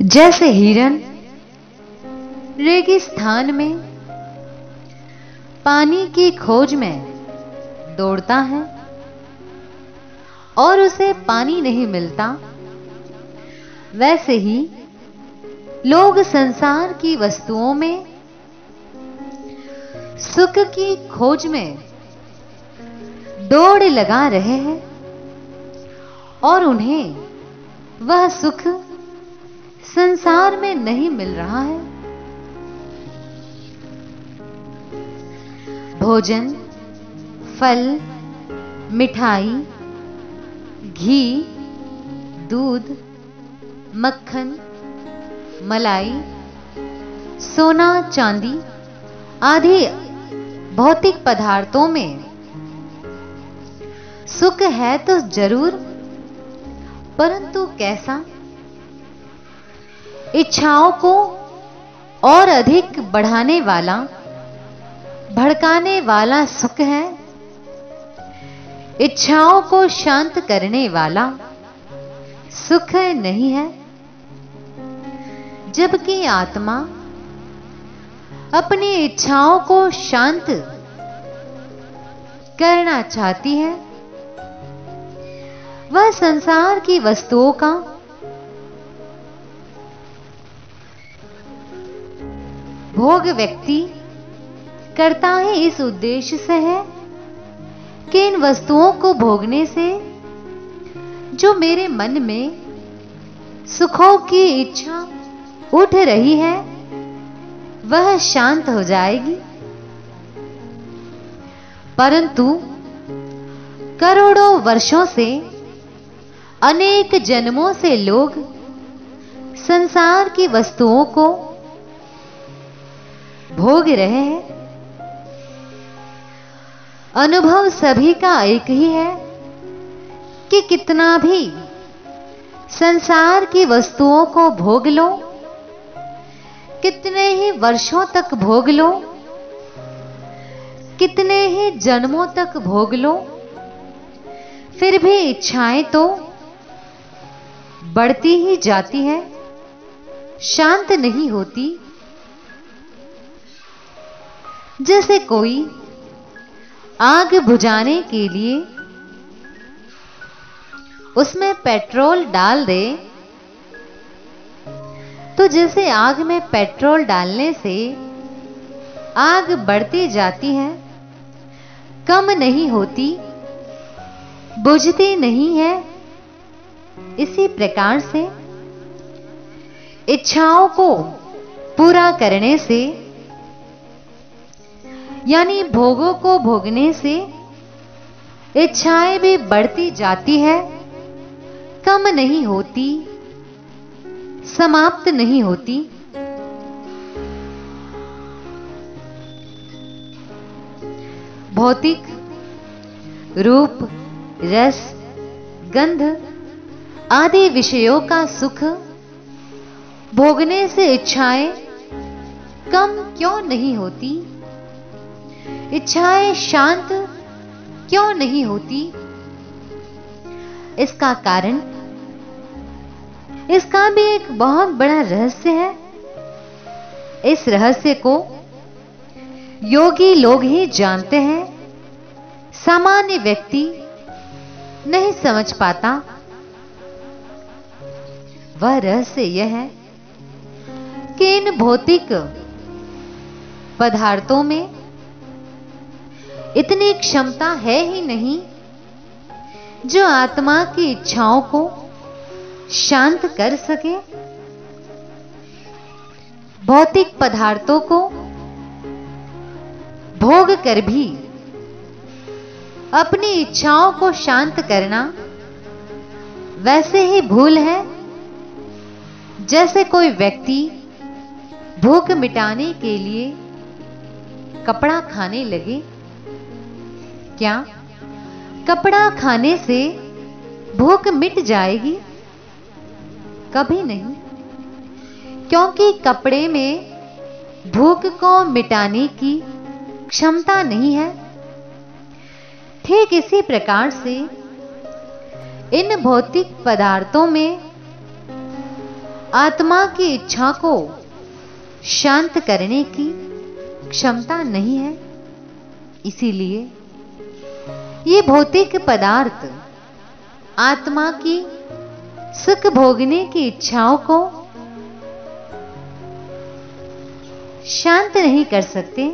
जैसे हिरन रेगिस्तान में पानी की खोज में दौड़ता है और उसे पानी नहीं मिलता, वैसे ही लोग संसार की वस्तुओं में सुख की खोज में दौड़ लगा रहे हैं और उन्हें वह सुख संसार में नहीं मिल रहा है। भोजन, फल, मिठाई, घी, दूध, मक्खन, मलाई, सोना, चांदी आदि भौतिक पदार्थों में सुख है तो जरूर, परंतु कैसा? इच्छाओं को और अधिक बढ़ाने वाला, भड़काने वाला सुख है, इच्छाओं को शांत करने वाला सुख नहीं है। जबकि आत्मा अपनी इच्छाओं को शांत करना चाहती है, वह संसार की वस्तुओं का भोग व्यक्ति करता है इस उद्देश्य से है कि इन वस्तुओं को भोगने से जो मेरे मन में सुखों की इच्छा उठ रही है वह शांत हो जाएगी। परंतु करोड़ों वर्षों से, अनेक जन्मों से लोग संसार की वस्तुओं को भोग रहे हैं। अनुभव सभी का एक ही है कि कितना भी संसार की वस्तुओं को भोग लो, कितने ही वर्षों तक भोग लो, कितने ही जन्मों तक भोग लो, फिर भी इच्छाएं तो बढ़ती ही जाती है, शांत नहीं होती। जैसे कोई आग बुझाने के लिए उसमें पेट्रोल डाल दे, तो जैसे आग में पेट्रोल डालने से आग बढ़ती जाती है, कम नहीं होती, बुझती नहीं है, इसी प्रकार से इच्छाओं को पूरा करने से, यानी भोगों को भोगने से इच्छाएं भी बढ़ती जाती है, कम नहीं होती, समाप्त नहीं होती। भौतिक रूप, रस, गंध आदि विषयों का सुख भोगने से इच्छाएं कम क्यों नहीं होती, इच्छाएं शांत क्यों नहीं होती? इसका कारण, इसका भी एक बहुत बड़ा रहस्य है। इस रहस्य को योगी लोग ही जानते हैं, सामान्य व्यक्ति नहीं समझ पाता। वह रहस्य यह है कि इन भौतिक पदार्थों में इतनी क्षमता है ही नहीं जो आत्मा की इच्छाओं को शांत कर सके। भौतिक पदार्थों को भोग कर भी अपनी इच्छाओं को शांत करना वैसे ही भूल है जैसे कोई व्यक्ति भूख मिटाने के लिए कपड़ा खाने लगे। क्या कपड़ा खाने से भूख मिट जाएगी? कभी नहीं, क्योंकि कपड़े में भूख को मिटाने की क्षमता नहीं है। ठीक इसी प्रकार से इन भौतिक पदार्थों में आत्मा की इच्छा को शांत करने की क्षमता नहीं है। इसीलिए ये भौतिक पदार्थ आत्मा की सुख भोगने की इच्छाओं को शांत नहीं कर सकते।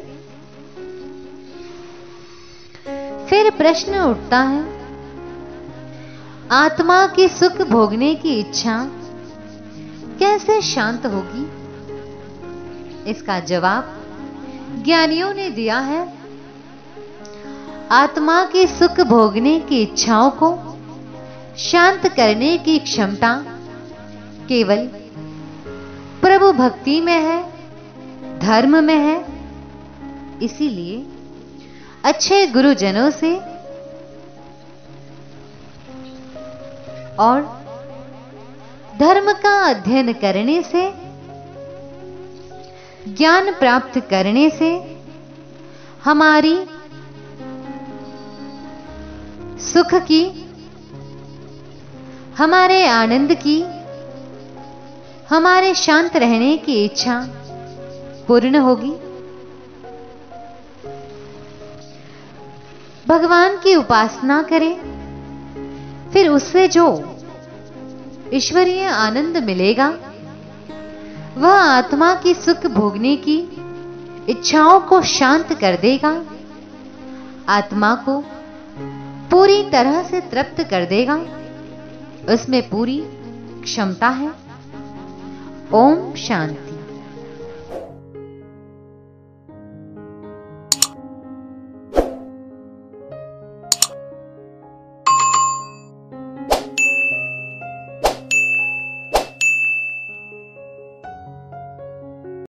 फिर प्रश्न उठता है, आत्मा की सुख भोगने की इच्छा कैसे शांत होगी? इसका जवाब ज्ञानियों ने दिया है, आत्मा की सुख भोगने की इच्छाओं को शांत करने की क्षमता केवल प्रभु भक्ति में है, धर्म में है। इसीलिए अच्छे गुरुजनों से और धर्म का अध्ययन करने से, ज्ञान प्राप्त करने से हमारी सुख की, हमारे आनंद की, हमारे शांत रहने की इच्छा पूर्ण होगी। भगवान की उपासना करें, फिर उससे जो ईश्वरीय आनंद मिलेगा वह आत्मा की सुख भोगने की इच्छाओं को शांत कर देगा, आत्मा को पूरी तरह से तृप्त कर देगा। उसमें पूरी क्षमता है। ओम शांति।